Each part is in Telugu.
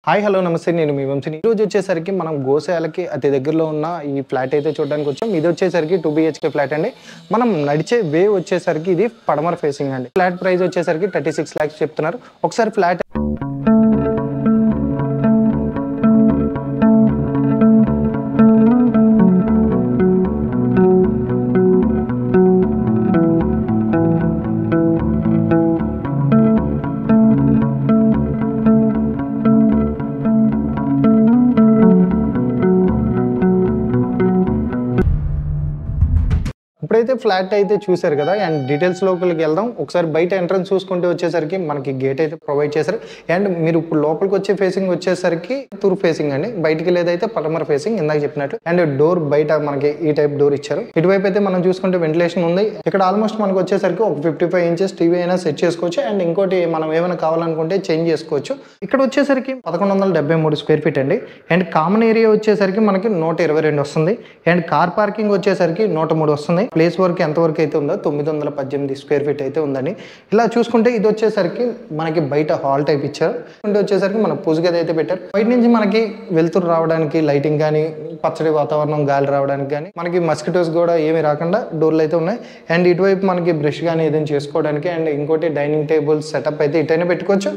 హాయ్ హలో నమస్తే నేను మీ వంశీ ఈ రోజు వచ్చేసరికి మనం గోశాలకి అతి దగ్గరలో ఉన్న ఈ ఫ్లాట్ అయితే చూడడానికి వచ్చాం ఇది వచ్చేసరికి 2 BHK ఫ్లాట్ అండి మనం నడిచే వే వచ్చేసరికి ఇది పడమర ఫేసింగ్ అండి ఫ్లాట్ ప్రైస్ వచ్చేసరికి 36 lakhs చెప్తున్నారు ఒకసారి ఫ్లాట్ ఇప్పుడైతే ఫ్లాట్ అయితే చూశారు కదా అండ్ డీటెయిల్స్ లోపలికి వెళ్దాం ఒకసారి బయట ఎంట్రన్స్ చూసుకుంటే వచ్చేసరికి మనకి గేట్ అయితే ప్రొవైడ్ చేశారు అండ్ మీరు ఇప్పుడు లోపలికి వచ్చే ఫేసింగ్ వచ్చేసరికి తూర్పు ఫేసింగ్ అండి బయటికి లేదైతే పడమర ఫేసింగ్ ఇందాక చెప్పినట్టు అండ్ డోర్ బయట మనకి ఈ టైప్ డోర్ ఇచ్చారు ఇటువైపు అయితే మనం చూసుకుంటే వెంటిలేషన్ ఉంది ఇక్కడ ఆల్మోస్ట్ మనకు వచ్చేసరికి ఒక 55 inches టీవీ అయినా సెట్ చేసుకోవచ్చు అండ్ ఇంకోటి మనం ఏమైనా కావాలనుకుంటే చేంజ్ చేసుకోవచ్చు ఇక్కడ వచ్చేసరికి 1173 square feet అండి అండ్ కామన్ ఏరియా వచ్చేసరికి మనకి 122 వస్తుంది అండ్ కార్ పార్కింగ్ వచ్చేసరికి 103 వస్తుంది ప్లేస్ వర్క్ ఎంతవరకు అయితే ఉందో 918 square feet అయితే ఉందండి ఇలా చూసుకుంటే ఇది వచ్చేసరికి మనకి బయట హాల్ టైప్ ఇచ్చారు అంటే వచ్చేసరికి మన పూజ గది అయితే పెట్టారు బయట నుంచి మనకి వెలుతురు రావడానికి లైటింగ్ కానీ పచ్చడి వాతావరణం గాలి రావడానికి కానీ మనకి మస్కిటోస్ కూడా ఏమి రాకుండా డోర్లు అయితే ఉన్నాయి అండ్ ఇటువైపు మనకి బ్రష్ కానీ ఏదైనా చేసుకోవడానికి అండ్ ఇంకోటి డైనింగ్ టేబుల్ సెటప్ అయితే ఇటైనా పెట్టుకోవచ్చు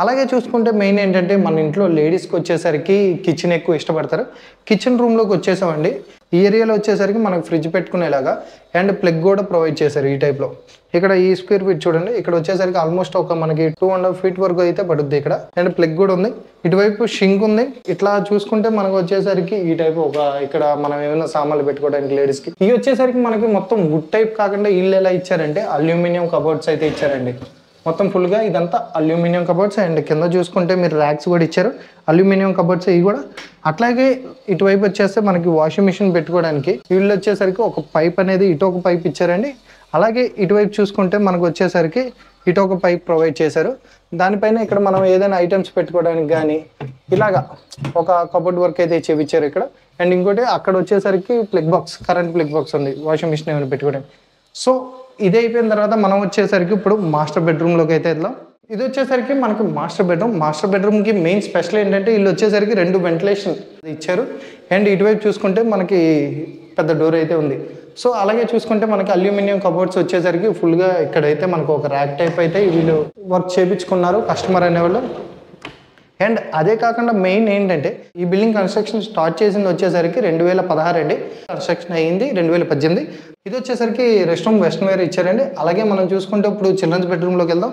అలాగే చూసుకుంటే మెయిన్ ఏంటంటే మన ఇంట్లో లేడీస్కి వచ్చేసరికి కిచెన్ ఎక్కువ ఇష్టపడతారు కిచెన్ రూమ్లోకి వచ్చేసామండి ఈ ఏరియాలో వచ్చేసరికి మనకు ఫ్రిడ్జ్ పెట్టుకునేలాగా అండ్ ప్లగ్ కూడా ప్రొవైడ్ చేశారు ఈ టైప్లో ఇక్కడ ఈ స్క్వేర్ ఫీట్ చూడండి ఇక్కడ వచ్చేసరికి ఆల్మోస్ట్ ఒక మనకి 2.5 feet వరకు అయితే పడుద్ది ఇక్కడ అండ్ ప్లగ్ కూడా ఉంది ఇటువైపు షింక్ ఉంది ఇట్లా చూసుకుంటే మనకు వచ్చేసరికి ఈ టైప్ ఒక ఇక్కడ మనం ఏమైనా సామాన్లు పెట్టుకోవడానికి లేడీస్కి ఇవి వచ్చేసరికి మనకి మొత్తం వుడ్ టైప్ కాకుండా ఇల్లు ఎలా ఇచ్చారంటే అల్యూమినియం కబోర్డ్స్ అయితే ఇచ్చారండి మొత్తం ఫుల్గా ఇదంతా అల్యూమినియం కబోర్డ్స్ అండ్ కింద చూసుకుంటే మీరు ర్యాక్స్ కూడా ఇచ్చారు అల్యూమినియం కబోర్డ్స్ ఇవి కూడా అట్లాగే ఇటువైపు వచ్చేస్తే మనకి వాషింగ్ మిషన్ పెట్టుకోవడానికి వీళ్ళు వచ్చేసరికి ఒక పైప్ అనేది ఇటు ఒక పైప్ ఇచ్చారండి అలాగే ఇటువైపు చూసుకుంటే మనకు వచ్చేసరికి ఇటు ఒక పైప్ ప్రొవైడ్ చేశారు దానిపైన ఇక్కడ మనం ఏదైనా ఐటమ్స్ పెట్టుకోవడానికి కానీ ఇలాగా ఒక కబోర్డ్ వర్క్ అయితే చేయించారు ఇక్కడ అండ్ ఇంకోటి అక్కడ వచ్చేసరికి plug box current plug box ఉంది వాషింగ్ మిషన్ ఏమైనా పెట్టుకోవడానికి సో ఇది అయిపోయిన తర్వాత మనం వచ్చేసరికి ఇప్పుడు మాస్టర్ బెడ్రూమ్లోకి అయితే వెళ్దాం ఇది వచ్చేసరికి మనకి మాస్టర్ బెడ్రూమ్కి మెయిన్ స్పెషల్ ఏంటంటే వీళ్ళు వచ్చేసరికి 2 వెంటిలేషన్ ఇచ్చారు అండ్ ఇటువైపు చూసుకుంటే మనకి పెద్ద డోర్ అయితే ఉంది సో అలాగే చూసుకుంటే మనకి అల్యూమినియం కబోర్డ్స్ వచ్చేసరికి ఫుల్గా ఇక్కడైతే మనకు ఒక ర్యాక్ టైప్ అయితే వీళ్ళు వర్క్ చేయించుకున్నారు కస్టమర్ అనేవాళ్ళు అండ్ అదే కాకుండా మెయిన్ ఏంటంటే ఈ బిల్డింగ్ కన్స్ట్రక్షన్ స్టార్ట్ చేసింది వచ్చేసరికి 2016 అండి కన్స్ట్రక్షన్ అయ్యింది 2018 ఇది వచ్చేసరికి రెస్ట్ రూమ్ వెస్టర్న్ వేర్ ఇచ్చారండి అలాగే మనం చూసుకుంటే ఇప్పుడు చిల్డ్రన్స్ బెడ్రూమ్లోకి వెళ్దాం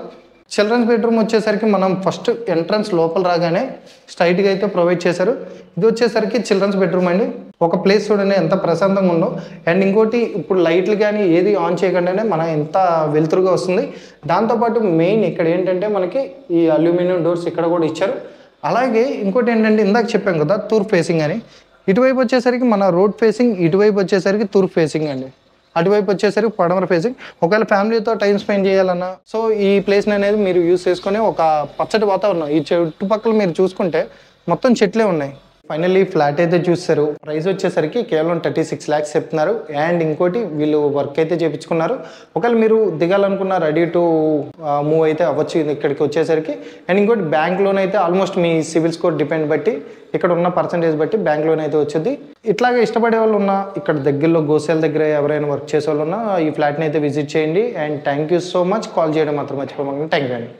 చిల్డ్రన్స్ బెడ్రూమ్ వచ్చేసరికి మనం ఫస్ట్ ఎంట్రన్స్ లోపల రాగానే స్ట్రైట్గా అయితే ప్రొవైడ్ చేశారు ఇది వచ్చేసరికి చిల్డ్రన్స్ బెడ్రూమ్ అండి ఒక ప్లేస్ చూడండి ఎంత ప్రశాంతంగా ఉందో అండ్ ఇంకోటి ఇప్పుడు లైట్లు కానీ ఏది ఆన్ చేయకుండానే మన ఎంత వెలుతురుగా వస్తుంది దాంతోపాటు మెయిన్ ఇక్కడ ఏంటంటే మనకి ఈ అల్యూమినియం డోర్స్ ఇక్కడ కూడా ఇచ్చారు అలాగే ఇంకోటి ఏంటంటే ఇందాక చెప్పాం కదా తూర్పు ఫేసింగ్ అని ఇటువైపు వచ్చేసరికి మన రోడ్ ఫేసింగ్ ఇటువైపు వచ్చేసరికి తూర్పు ఫేసింగ్ అండి అటువైపు వచ్చేసరికి పడమర ఫేసింగ్ ఒకవేళ ఫ్యామిలీతో టైం స్పెండ్ చేయాలన్నా సో ఈ ప్లేస్ని అనేది మీరు యూస్ చేసుకొని ఒక పచ్చటి వాతావరణం ఈ చుట్టుపక్కల మీరు చూసుకుంటే మొత్తం చెట్లే ఉన్నాయి ఫైనల్లీ ఫ్లాట్ అయితే చూస్తారు ప్రైస్ వచ్చేసరికి కేవలం 36 lakhs చెప్తున్నారు అండ్ ఇంకోటి వీళ్ళు వర్క్ అయితే చేయించుకున్నారు ఒకవేళ మీరు దిగాలనుకున్న రెడీ టు మూవ్ అయితే అవ్వచ్చు ఇక్కడికి వచ్చేసరికి అండ్ ఇంకోటి బ్యాంక్ లోన్ అయితే ఆల్మోస్ట్ మీ సివిల్ స్కోర్ డిపెండ్ బట్టి ఇక్కడ ఉన్న పర్సంటేజ్ బట్టి బ్యాంక్ లోన్ అయితే వచ్చింది ఇట్లాగే ఇష్టపడే వాళ్ళు ఉన్న ఇక్కడ దగ్గరలో గోశాల దగ్గర ఎవరైనా వర్క్ చేసే వాళ్ళు ఉన్నా ఈ ఫ్లాట్ని అయితే విజిట్ చేయండి and thank you so much call చేయడం మాత్రం మర్చిపోమండి థ్యాంక్ యూ అండి